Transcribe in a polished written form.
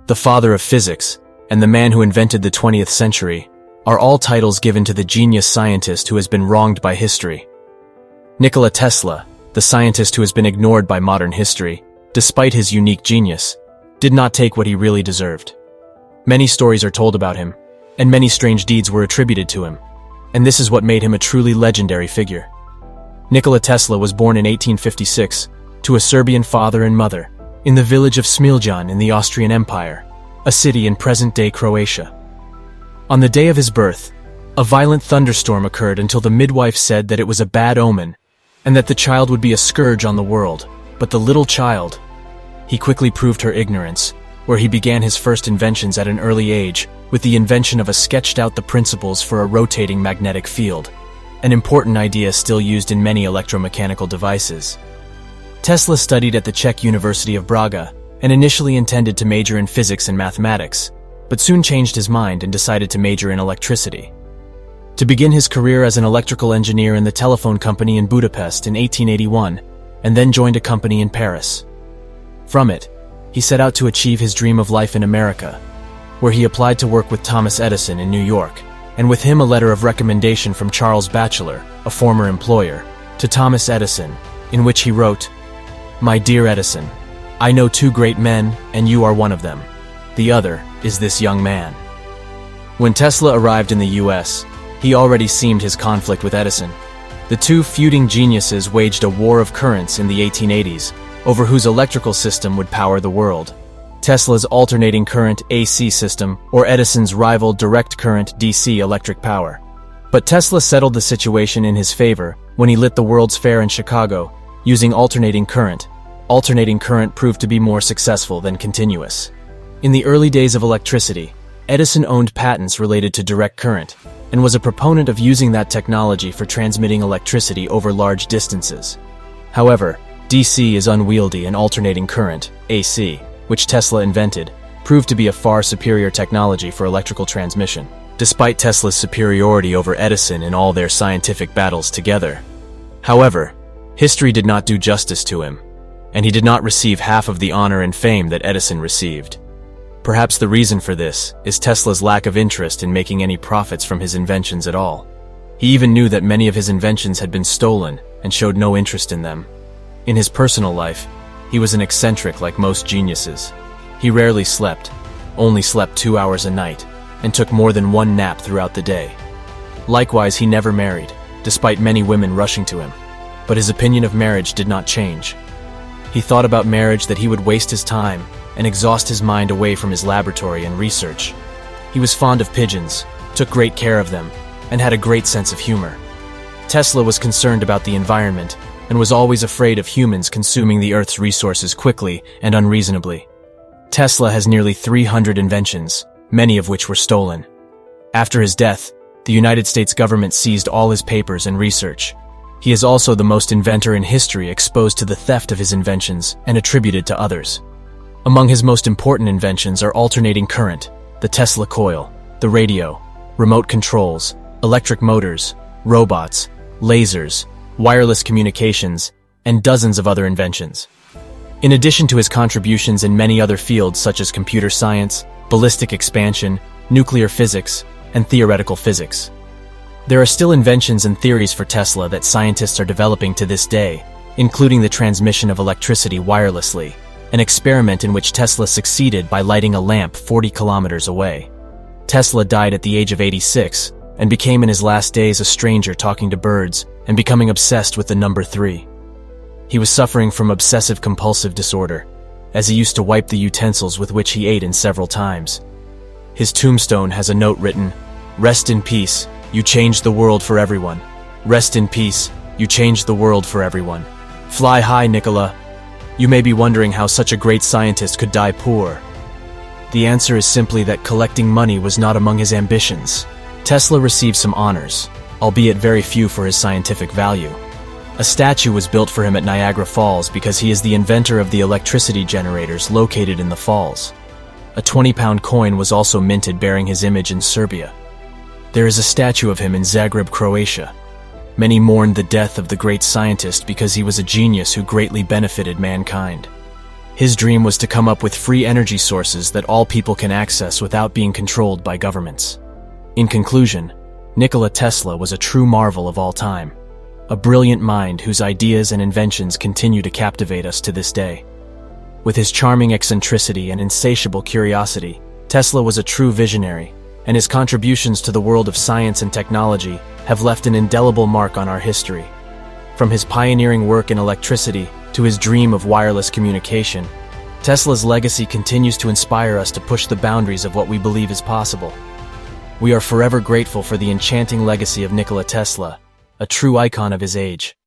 the father of physics, and the man who invented the 20th century are all titles given to the genius scientist who has been wronged by history. Nikola Tesla, the scientist who has been ignored by modern history, despite his unique genius, did not take what he really deserved. Many stories are told about him, and many strange deeds were attributed to him, and this is what made him a truly legendary figure. Nikola Tesla was born in 1856 to a Serbian father and mother in the village of Smiljan in the Austrian Empire, a city in present-day Croatia. On the day of his birth, a violent thunderstorm occurred until the midwife said that it was a bad omen and that the child would be a scourge on the world. But the little child, he quickly proved her ignorance, where he began his first inventions at an early age with the invention of sketched out the principles for a rotating magnetic field, an important idea still used in many electromechanical devices. Tesla studied at the Czech University of Braga and initially intended to major in physics and mathematics, but soon changed his mind and decided to major in electricity. To begin his career as an electrical engineer in the telephone company in Budapest in 1881, and then joined a company in Paris. From it, he set out to achieve his dream of life in America, where he applied to work with Thomas Edison in New York, and with him a letter of recommendation from Charles Batchelor, a former employer, to Thomas Edison, in which he wrote, "My dear Edison, I know two great men, and you are one of them. The other is this young man." When Tesla arrived in the US, he already seemed his conflict with Edison. The two feuding geniuses waged a war of currents in the 1880s over whose electrical system would power the world: Tesla's alternating current AC system or Edison's rival direct current DC electric power. But Tesla settled the situation in his favor when he lit the World's Fair in Chicago using alternating current. Alternating current proved to be more successful than continuous. In the early days of electricity, Edison owned patents related to direct current and was a proponent of using that technology for transmitting electricity over large distances. However, DC is unwieldy and alternating current, AC, which Tesla invented, proved to be a far superior technology for electrical transmission, despite Tesla's superiority over Edison in all their scientific battles together. However, history did not do justice to him, and he did not receive half of the honor and fame that Edison received. Perhaps the reason for this is Tesla's lack of interest in making any profits from his inventions at all. He even knew that many of his inventions had been stolen and showed no interest in them. In his personal life, he was an eccentric like most geniuses. He rarely slept, only slept 2 hours a night, and took more than one nap throughout the day. Likewise, he never married, despite many women rushing to him. But his opinion of marriage did not change. He thought about marriage that he would waste his time and exhaust his mind away from his laboratory and research. He was fond of pigeons, took great care of them, and had a great sense of humor. Tesla was concerned about the environment and was always afraid of humans consuming the Earth's resources quickly and unreasonably. Tesla has nearly 300 inventions, many of which were stolen. After his death, the United States government seized all his papers and research. He is also the most inventor in history exposed to the theft of his inventions and attributed to others. Among his most important inventions are alternating current, the Tesla coil, the radio, remote controls, electric motors, robots, lasers, wireless communications, and dozens of other inventions. In addition to his contributions in many other fields such as computer science, ballistic expansion, nuclear physics, and theoretical physics. There are still inventions and theories for Tesla that scientists are developing to this day, including the transmission of electricity wirelessly, an experiment in which Tesla succeeded by lighting a lamp 40 kilometers away. Tesla died at the age of 86 and became in his last days a stranger talking to birds and becoming obsessed with the number 3. He was suffering from obsessive-compulsive disorder, as he used to wipe the utensils with which he ate in several times. His tombstone has a note written, "Rest in peace, you changed the world for everyone. Rest in peace, you changed the world for everyone. Fly high, Nikola." You may be wondering how such a great scientist could die poor. The answer is simply that collecting money was not among his ambitions. Tesla received some honors, albeit very few for his scientific value. A statue was built for him at Niagara Falls because he is the inventor of the electricity generators located in the falls. A 20-pound coin was also minted bearing his image in Serbia. There is a statue of him in Zagreb, Croatia. Many mourned the death of the great scientist because he was a genius who greatly benefited mankind. His dream was to come up with free energy sources that all people can access without being controlled by governments. In conclusion, Nikola Tesla was a true marvel of all time, a brilliant mind whose ideas and inventions continue to captivate us to this day. With his charming eccentricity and insatiable curiosity, Tesla was a true visionary, and his contributions to the world of science and technology have left an indelible mark on our history. From his pioneering work in electricity to his dream of wireless communication, Tesla's legacy continues to inspire us to push the boundaries of what we believe is possible. We are forever grateful for the enchanting legacy of Nikola Tesla, a true icon of his age.